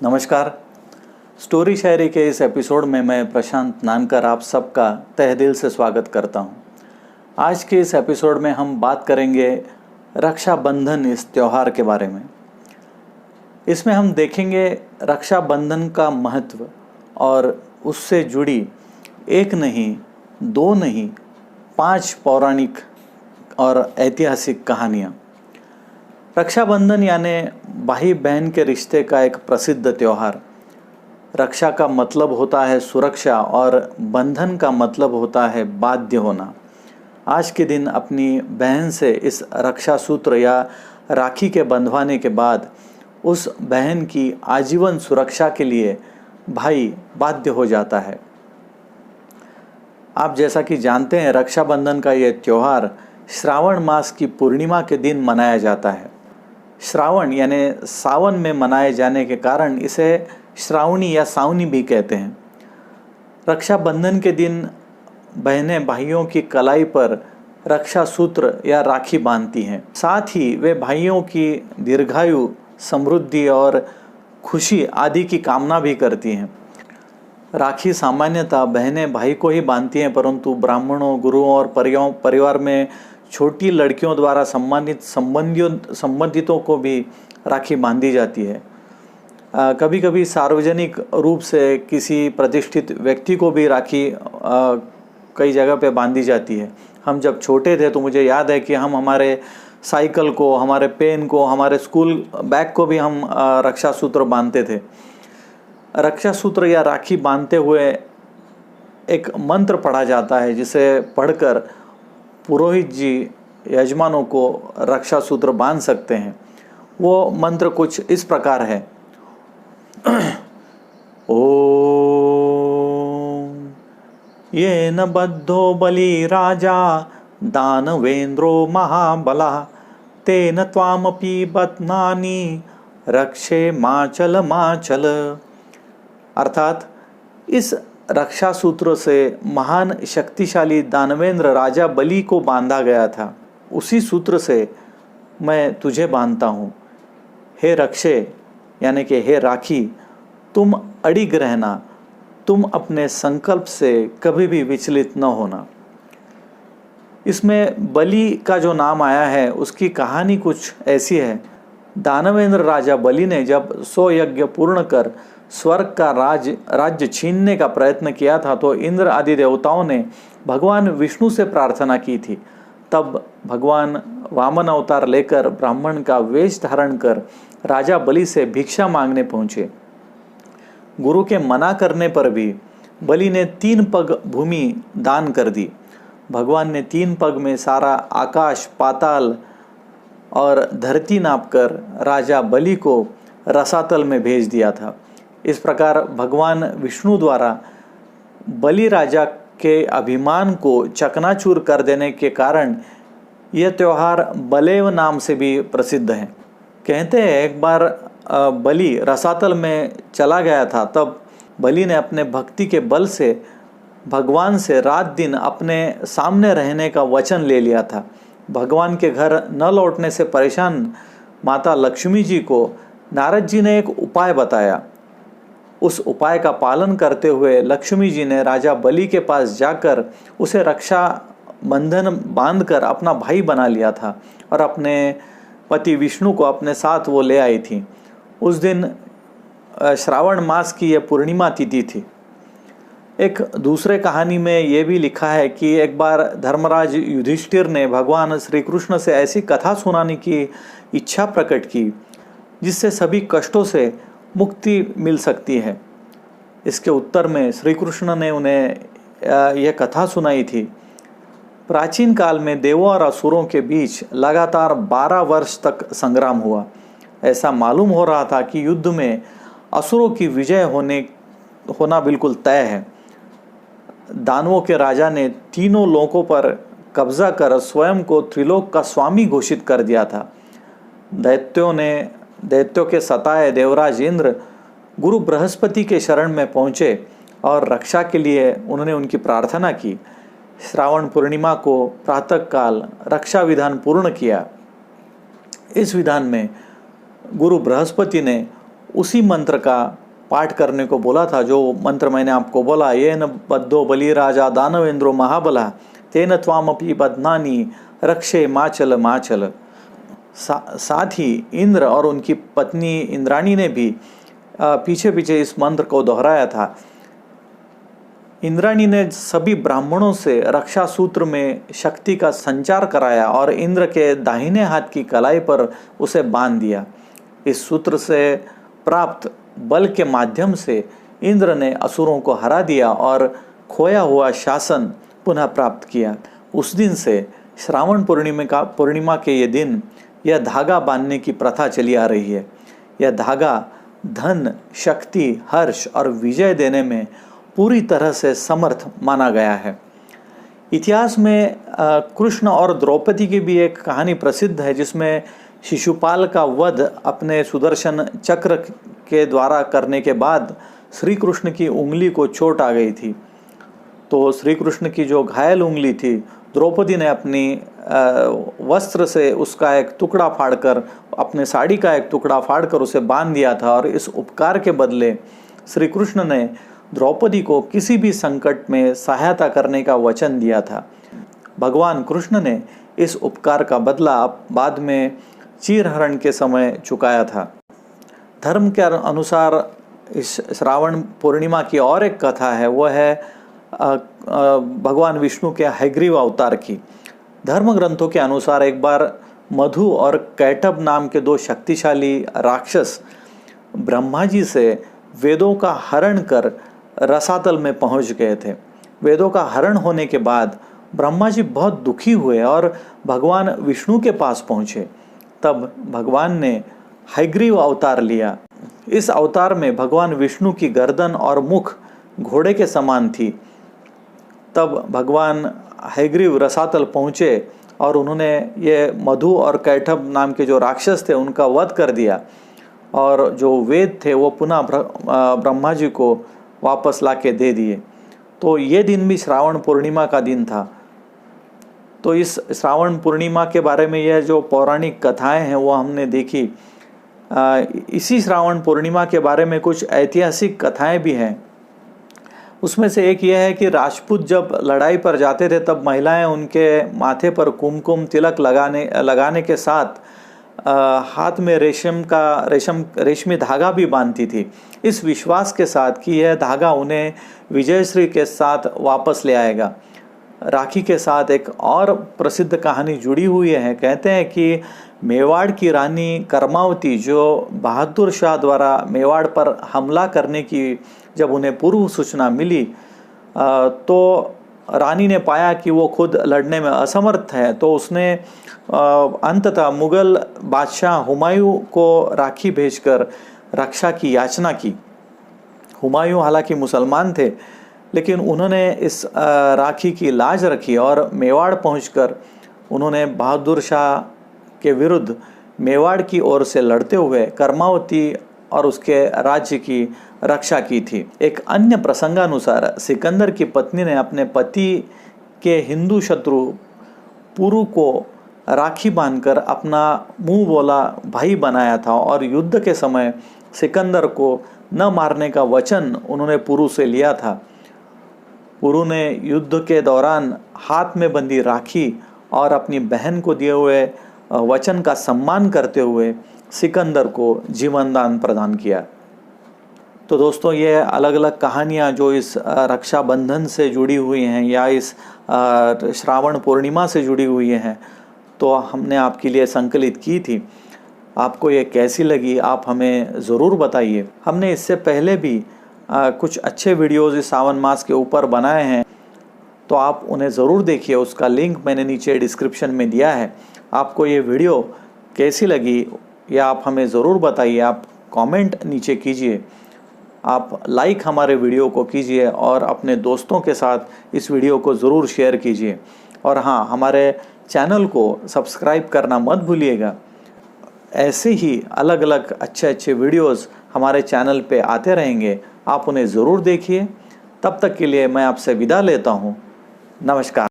नमस्कार। स्टोरी शायरी के इस एपिसोड में मैं प्रशांत नानकर आप सबका तहे दिल से स्वागत करता हूं। आज के इस एपिसोड में हम बात करेंगे रक्षाबंधन इस त्यौहार के बारे में। इसमें हम देखेंगे रक्षाबंधन का महत्व और उससे जुड़ी एक नहीं, दो नहीं, 5 पौराणिक और ऐतिहासिक कहानियाँ। रक्षाबंधन यानी भाई बहन के रिश्ते का एक प्रसिद्ध त्यौहार। रक्षा का मतलब होता है सुरक्षा और बंधन का मतलब होता है बाध्य होना। आज के दिन अपनी बहन से इस रक्षा सूत्र या राखी के बंधवाने के बाद उस बहन की आजीवन सुरक्षा के लिए भाई बाध्य हो जाता है। आप जैसा कि जानते हैं, रक्षाबंधन का ये त्यौहार श्रावण मास की पूर्णिमा के दिन मनाया जाता है। श्रावण यानी सावन में मनाए जाने के कारण इसे श्रावणी या सावनी भी कहते हैं। रक्षाबंधन के दिन बहनें भाइयों की कलाई पर रक्षा सूत्र या राखी बांधती हैं। साथ ही वे भाइयों की दीर्घायु, समृद्धि और खुशी आदि की कामना भी करती हैं। राखी सामान्यतः बहनें भाई को ही बांधती हैं, परंतु ब्राह्मणों, गुरुओं और परिवार में छोटी लड़कियों द्वारा सम्मानित संबंधितों को भी राखी बांधी जाती है। कभी कभी सार्वजनिक रूप से किसी प्रतिष्ठित व्यक्ति को भी राखी कई जगह पे बांधी जाती है। हम जब छोटे थे तो मुझे याद है कि हम हमारे साइकिल को, हमारे पेन को, हमारे स्कूल बैग को भी हम रक्षा सूत्र बांधते थे। रक्षा सूत्र या राखी बांधते हुए एक मंत्र पढ़ा जाता है, जिसे पढ़कर पुरोहित जी यजमानों को रक्षा सूत्र बांध सकते हैं। वो मंत्र कुछ इस प्रकार है। ओम येन बद्धो बलि राजा दानवेंद्रो महाबला तेन त्वामपि बध्नानि रक्षे माचल माचल। अर्थात इस रक्षा सूत्र से महान शक्तिशाली दानवेंद्र राजा बलि को बांधा गया था। उसी सूत्र से मैं तुझे बांधता हूँ। हे रक्षे यानी कि हे राखी, तुम अडिग रहना, तुम अपने संकल्प से कभी भी विचलित न होना। इसमें बलि का जो नाम आया है उसकी कहानी कुछ ऐसी है। दानवेंद्र राजा बलि ने जब 100 यज्ञ पूर्ण कर स्वर्ग का राज्य छीनने का प्रयत्न किया था तो इंद्र आदि देवताओं ने भगवान विष्णु से प्रार्थना की थी। तब भगवान वामन अवतार लेकर ब्राह्मण का वेश धारण कर राजा बलि से भिक्षा मांगने पहुंचे। गुरु के मना करने पर भी बलि ने 3 पग भूमि दान कर दी। भगवान ने 3 पग में सारा आकाश, पाताल और धरती नापकर राजा बलि को रसातल में भेज दिया था। इस प्रकार भगवान विष्णु द्वारा बलि राजा के अभिमान को चकनाचूर कर देने के कारण यह त्यौहार बलेव नाम से भी प्रसिद्ध है। कहते हैं एक बार बलि रसातल में चला गया था। तब बलि ने अपने भक्ति के बल से भगवान से रात दिन अपने सामने रहने का वचन ले लिया था। भगवान के घर न लौटने से परेशान माता लक्ष्मी जी को नारद जी ने एक उपाय बताया। उस उपाय का पालन करते हुए लक्ष्मी जी ने राजा बलि के पास जाकर उसे रक्षा बंधन बांधकर अपना भाई बना लिया था और अपने पति विष्णु को अपने साथ वो ले आई थी। उस दिन श्रावण मास की यह पूर्णिमा तिथि थी। एक दूसरे कहानी में ये भी लिखा है कि एक बार धर्मराज युधिष्ठिर ने भगवान श्री कृष्ण से ऐसी कथा सुनाने की इच्छा प्रकट की जिससे सभी कष्टों से मुक्ति मिल सकती है। इसके उत्तर में श्री कृष्ण ने उन्हें यह कथा सुनाई थी। प्राचीन काल में देवों और असुरों के बीच लगातार 12 वर्ष तक संग्राम हुआ। ऐसा मालूम हो रहा था कि युद्ध में असुरों की विजय होना बिल्कुल तय है। दानवों के राजा ने तीनों लोकों पर कब्जा कर स्वयं को त्रिलोक का स्वामी घोषित कर दिया था। दैत्यों के सताए देवराज इंद्र गुरु बृहस्पति के शरण में पहुँचे और रक्षा के लिए उन्होंने उनकी प्रार्थना की। श्रावण पूर्णिमा को प्रातःकाल रक्षा विधान पूर्ण किया। इस विधान में गुरु बृहस्पति ने उसी मंत्र का पाठ करने को बोला था, जो मंत्र मैंने आपको बोला, ये न बद्धो बलि राजा दानवेंद्रो महाबला तेन त्वामपि बध्नानि रक्षे माचल माचल। साथ ही इंद्र और उनकी पत्नी इंद्राणी ने भी पीछे पीछे इस मंत्र को दोहराया था। इंद्राणी ने सभी ब्राह्मणों से रक्षा सूत्र में शक्ति का संचार कराया और इंद्र के दाहिने हाथ की कलाई पर उसे बांध दिया। इस सूत्र से प्राप्त बल के माध्यम से इंद्र ने असुरों को हरा दिया और खोया हुआ शासन पुनः प्राप्त किया। उस दिन से श्रावण पूर्णिमा के ये दिन यह धागा बांधने की प्रथा चली आ रही है। यह धागा धन, शक्ति, हर्ष और विजय देने में पूरी तरह से समर्थ माना गया है। इतिहास में कृष्ण और द्रौपदी की भी एक कहानी प्रसिद्ध है, जिसमें शिशुपाल का वध अपने सुदर्शन चक्र के द्वारा करने के बाद श्री कृष्ण की उंगली को चोट आ गई थी। तो श्री कृष्ण की जो घायल उंगली थी, द्रौपदी ने अपनी वस्त्र से उसका एक टुकड़ा फाड़कर, अपने साड़ी का एक टुकड़ा फाड़कर उसे बांध दिया था और इस उपकार के बदले श्री कृष्ण ने द्रौपदी को किसी भी संकट में सहायता करने का वचन दिया था। भगवान कृष्ण ने इस उपकार का बदला बाद में चीरहरण के समय चुकाया था। धर्म के अनुसार इस श्रावण पूर्णिमा की और एक कथा है, वह है भगवान विष्णु के हयग्रीव अवतार की। धर्म ग्रंथों के अनुसार एक बार मधु और कैटभ नाम के दो शक्तिशाली राक्षस ब्रह्मा जी से वेदों का हरण कर रसातल में पहुंच गए थे। वेदों का हरण होने के बाद ब्रह्मा जी बहुत दुखी हुए और भगवान विष्णु के पास पहुंचे। तब भगवान ने हयग्रीव अवतार लिया। इस अवतार में भगवान विष्णु की गर्दन और मुख घोड़े के समान थी। तब भगवान हयग्रीव रसातल पहुँचे और उन्होंने ये मधु और कैटभ नाम के जो राक्षस थे उनका वध कर दिया और जो वेद थे वो पुनः ब्रह्मा जी को वापस लाके दे दिए। तो ये दिन भी श्रावण पूर्णिमा का दिन था। तो इस श्रावण पूर्णिमा के बारे में यह जो पौराणिक कथाएं हैं वो हमने देखी। इसी श्रावण पूर्णिमा के बारे में कुछ ऐतिहासिक कथाएं भी हैं। उसमें से एक यह है कि राजपूत जब लड़ाई पर जाते थे तब महिलाएं उनके माथे पर कुमकुम तिलक लगाने के साथ हाथ में रेशमी धागा भी बांधती थी, इस विश्वास के साथ कि यह धागा उन्हें विजयश्री के साथ वापस ले आएगा। राखी के साथ एक और प्रसिद्ध कहानी जुड़ी हुई है। कहते हैं कि मेवाड़ की रानी कर्मावती, जो बहादुर शाह द्वारा मेवाड़ पर हमला करने की जब उन्हें पूर्व सूचना मिली तो रानी ने पाया कि वो खुद लड़ने में असमर्थ है, तो उसने अंततः मुगल बादशाह हुमायूं को राखी भेजकर रक्षा की याचना की। हुमायूं हालांकि मुसलमान थे, लेकिन उन्होंने इस राखी की लाज रखी और मेवाड़ पहुंचकर उन्होंने बहादुर शाह के विरुद्ध मेवाड़ की ओर से लड़ते हुए कर्मावती और उसके राज्य की रक्षा की थी। एक अन्य प्रसंगानुसार सिकंदर की पत्नी ने अपने पति के हिंदू शत्रु पुरु को राखी बांधकर अपना मुंह बोला भाई बनाया था और युद्ध के समय सिकंदर को न मारने का वचन उन्होंने पुरु से लिया था। पुरु ने युद्ध के दौरान हाथ में बंधी राखी और अपनी बहन को दिए हुए वचन का सम्मान करते हुए सिकंदर को जीवन दान प्रदान किया। तो दोस्तों, ये अलग अलग कहानियाँ जो इस रक्षाबंधन से जुड़ी हुई हैं या इस श्रावण पूर्णिमा से जुड़ी हुई हैं, तो हमने आपके लिए संकलित की थी। आपको ये कैसी लगी आप हमें ज़रूर बताइए। हमने इससे पहले भी कुछ अच्छे वीडियोज़ इस सावन मास के ऊपर बनाए हैं, तो आप उन्हें ज़रूर देखिए। उसका लिंक मैंने नीचे डिस्क्रिप्शन में दिया है। आपको ये वीडियो कैसी लगी या आप हमें ज़रूर बताइए। आप कमेंट नीचे कीजिए, आप लाइक हमारे वीडियो को कीजिए और अपने दोस्तों के साथ इस वीडियो को ज़रूर शेयर कीजिए। और हाँ, हमारे चैनल को सब्सक्राइब करना मत भूलिएगा। ऐसे ही अलग अलग अच्छे वीडियोज़ हमारे चैनल पे आते रहेंगे, आप उन्हें ज़रूर देखिए। तब तक के लिए मैं आपसे विदा लेता हूँ। नमस्कार।